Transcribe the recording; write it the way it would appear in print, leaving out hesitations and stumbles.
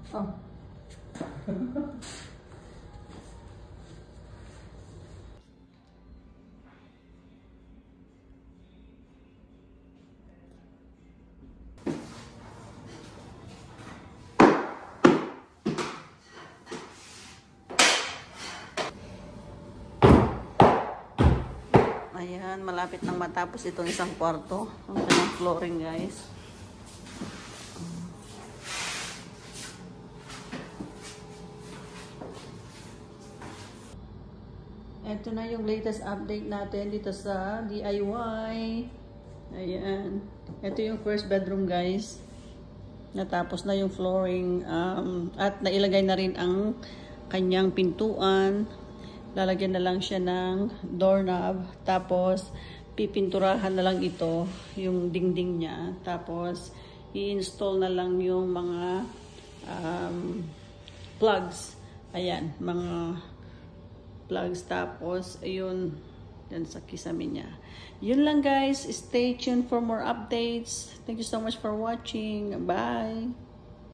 Oh. Ayan, malapit nang matapos itong isang kwarto. Ang kanyang flooring, guys. Ito na yung latest update natin dito sa DIY. Ayan. Ito yung first bedroom, guys. Natapos na yung flooring. At nailagay na rin ang kanyang pintuan. Lalagyan na lang siya ng doorknob. Tapos, pipinturahan na lang ito, yung dingding niya. Tapos, i-install na lang yung mga plugs. Ayan, mga plugs. Tapos, ayun, yan sa kisame niya. Yun lang, guys. Stay tuned for more updates. Thank you so much for watching. Bye!